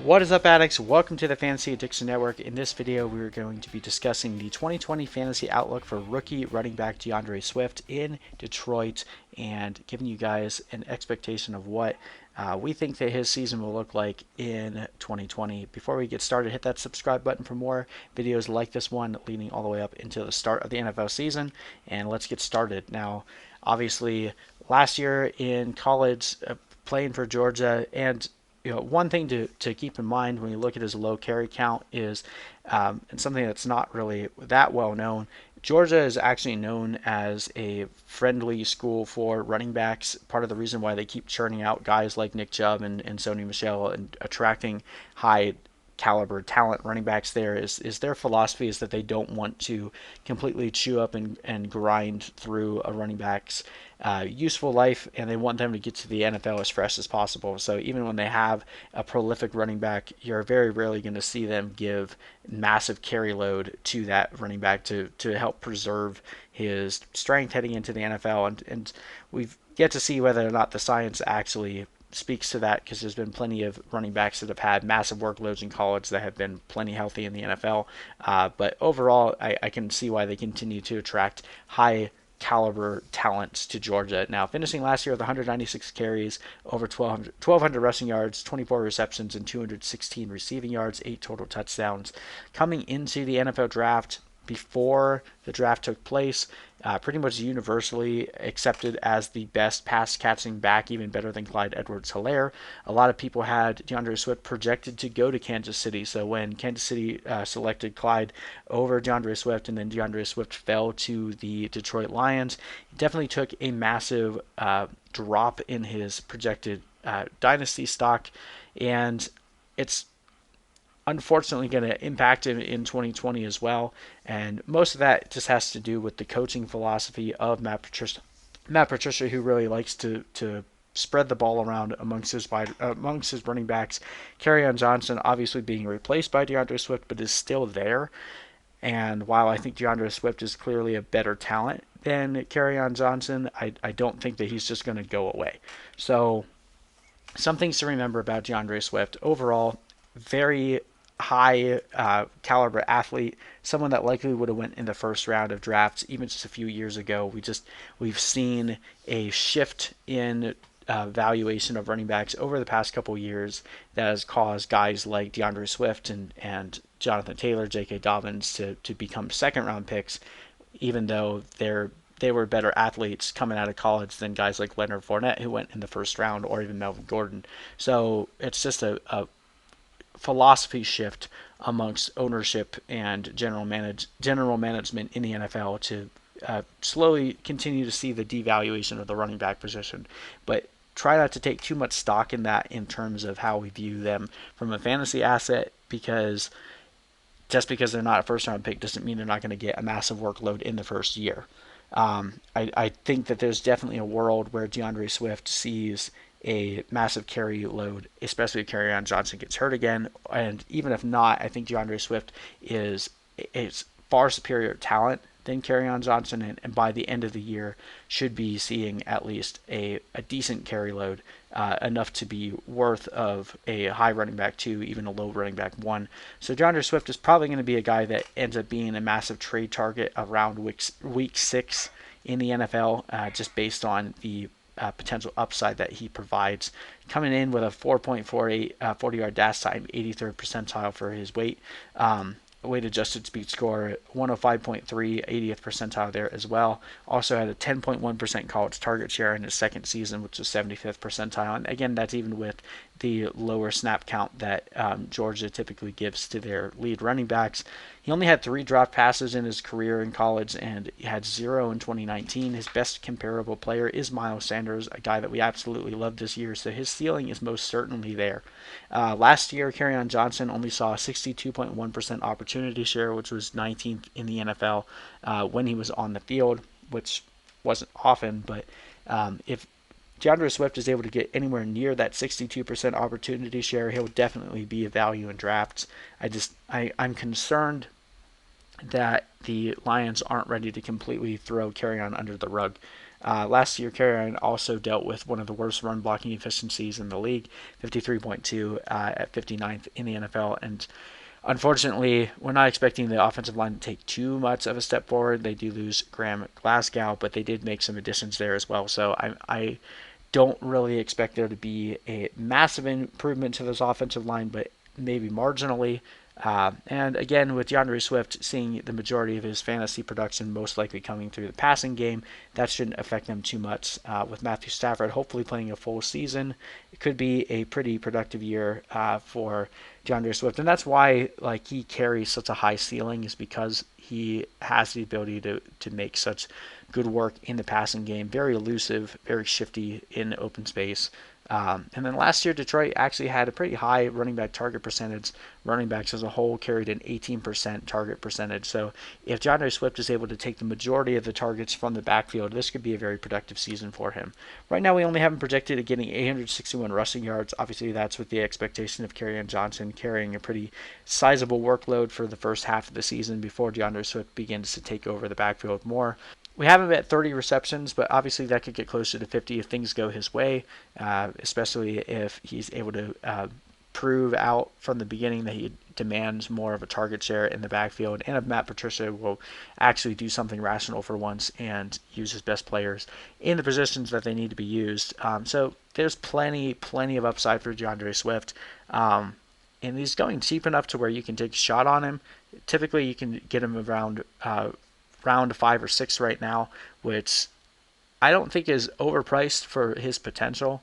What is up, addicts? Welcome to the Fantasy Addiction Network. In this video, we are going to be discussing the 2020 fantasy outlook for rookie running back AndreSwift in Detroit and giving you guys an expectation of what we think that his season will look like in 2020. Before we get started, hit that subscribe button for more videos like this one leading all the way up into the start of the NFL season. And let's get started. Now, obviously, last year in college, playing for Georgia, and one thing to keep in mind when you look at his low carry count is, and something that's not really that well known, Georgia is actually known as a friendly school for running backs. Part of the reason why they keep churning out guys like Nick Chubb and Sony Michel and attracting high caliber talent running backs there is their philosophy is that they don't want to completely chew up and grind through a running back's useful life, and they want them to get to the NFL as fresh as possible. So even when they have a prolific running back, you're very rarely going to see them give massive carry load to that running back to help preserve his strength heading into the NFL. And we've yet to see whether or not the science actually speaks to that, because there's been plenty of running backs that have had massive workloads in college that have been plenty healthy in the NFL. But overall, I can see why they continue to attract high caliber talents to Georgia. Now, finishing last year with 196 carries, over 1,200 rushing yards, 24 receptions, and 216 receiving yards, 8 total touchdowns. Coming into the NFL draft, before the draft took place, pretty much universally accepted as the best pass catching back, even better than Clyde Edwards-Helaire. A lot of people had AndreSwift projected to go to Kansas City, so when Kansas City selected Clyde over AndreSwift, and then AndreSwift fell to the Detroit Lions, he definitely took a massive drop in his projected dynasty stock, and it's unfortunately going to impact him in 2020 as well. And most of that just has to do with the coaching philosophy of Matt Patricia. Matt Patricia, who really likes to spread the ball around amongst his running backs. Kerryon Johnson obviously being replaced by AndreSwift, but is still there. And while I think AndreSwift is clearly a better talent than Kerryon Johnson, I don't think that he's just going to go away. So some things to remember about AndreSwift. Overall, very high caliber athlete, someone that likely would have went in the first round of drafts even just a few years ago. We've seen a shift in valuation of running backs over the past couple years that has caused guys like AndreSwift and Jonathan Taylor, J.K. Dobbins to become second round picks, even though they were better athletes coming out of college than guys like Leonard Fournette, who went in the first round, or even Melvin Gordon. So it's just a philosophy shift amongst ownership and general management in the NFL to slowly continue to see the devaluation of the running back position. But try not to take too much stock in that in terms of how we view them from a fantasy asset, because just because they're not a first round pick doesn't mean they're not going to get a massive workload in the first year. I think that there's definitely a world where AndreSwift sees a massive carry load, especially if Kerryon Johnson gets hurt again. And even if not, I think AndreSwift is far superior talent than Kerryon Johnson, and by the end of the year should be seeing at least a decent carry load, enough to be worth of a high running back 2, even a low running back 1. So AndreSwift is probably going to be a guy that ends up being a massive trade target around week 6 in the NFL, just based on the potential upside that he provides. Coming in with a 4.48 40-yard dash time, 83rd percentile for his weight. Weight adjusted speed score 105.3, 80th percentile there as well. Also had a 10.1% college target share in his second season, which is 75th percentile. And again, that's even with the lower snap count that Georgia typically gives to their lead running backs. He only had 3 drop passes in his career in college, and he had 0 in 2019. His best comparable player is Miles Sanders, a guy that we absolutely love this year, so his ceiling is most certainly there. Last year, Kerryon Johnson only saw a 62.1% opportunity share, which was 19th in the NFL when he was on the field, which wasn't often, but if AndreSwift is able to get anywhere near that 62% opportunity share, he'll definitely be a value in drafts. I'm concerned that the Lions aren't ready to completely throw Kerryon under the rug. Last year, Carolina also dealt with one of the worst run blocking efficiencies in the league, 53.2 at 59th in the NFL. And unfortunately, we're not expecting the offensive line to take too much of a step forward. They do lose Graham Glasgow, but they did make some additions there as well. So I don't really expect there to be a massive improvement to this offensive line, but maybe marginally. And again, with AndreSwift seeing the majority of his fantasy production most likely coming through the passing game, that shouldn't affect them too much. With Matthew Stafford hopefully playing a full season, it could be a pretty productive year for AndreSwift, and that's why like he carries such a high ceiling, is because he has the ability to make such good work in the passing game. Very elusive, very shifty in open space. And then last year, Detroit actually had a pretty high running back target percentage. Running backs as a whole carried an 18% target percentage. So if AndreSwift is able to take the majority of the targets from the backfield, this could be a very productive season for him. Right now, we only have him projected at getting 861 rushing yards. Obviously, that's with the expectation of Kerryon Johnson carrying a pretty sizable workload for the first half of the season before AndreSwift begins to take over the backfield more. We have him at 30 receptions, but obviously that could get closer to 50 if things go his way, especially if he's able to prove out from the beginning that he demands more of a target share in the backfield, and if Matt Patricia will actually do something rational for once and use his best players in the positions that they need to be used. So there's plenty of upside for AndreSwift. And he's going cheap enough to where you can take a shot on him. Typically, you can get him around round 5 or 6 right now, which I don't think is overpriced for his potential.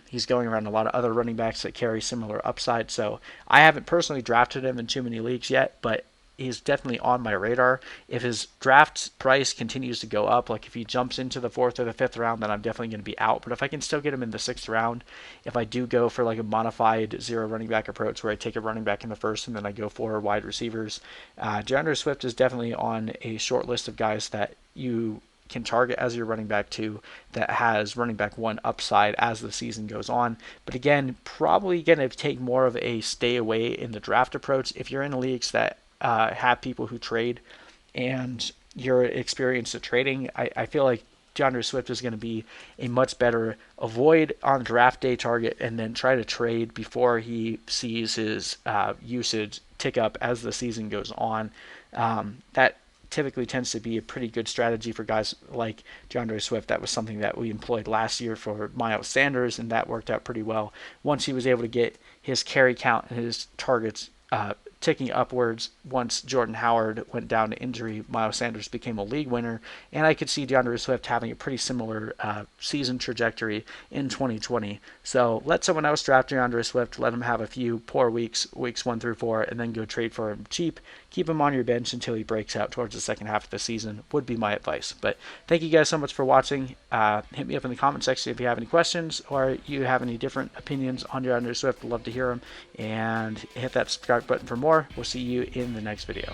He's going around a lot of other running backs that carry similar upside, so I haven't personally drafted him in too many leagues yet, but he's definitely on my radar. If his draft price continues to go up, like if he jumps into the 4th or the 5th round, then I'm definitely going to be out. But if I can still get him in the 6th round, if I do go for like a modified zero running back approach where I take a running back in the 1st and then I go for wide receivers, AndreSwift is definitely on a short list of guys that you can target as your running back 2 that has running back 1 upside as the season goes on. But again, probably going to take more of a stay away in the draft approach. If you're in leagues that have people who trade and you're experienced at trading, I feel like AndreSwift is going to be a much better avoid on draft day target and then try to trade before he sees his usage tick up as the season goes on. That typically tends to be a pretty good strategy for guys like AndreSwift. That was something that we employed last year for Miles Sanders, and that worked out pretty well. Once he was able to get his carry count and his targets ticking upwards, once Jordan Howard went down to injury, Miles Sanders became a league winner, and I could see AndreSwift having a pretty similar season trajectory in 2020. So let someone else draft AndreSwift, let him have a few poor weeks 1 through 4, and then go trade for him cheap. Keep him on your bench until he breaks out towards the second half of the season would be my advice. But thank you guys so much for watching. Hit me up in the comment section if you have any questions or you have any different opinions on AndreSwift. I'd love to hear them. And hit that subscribe button for more. We'll see you in the next video.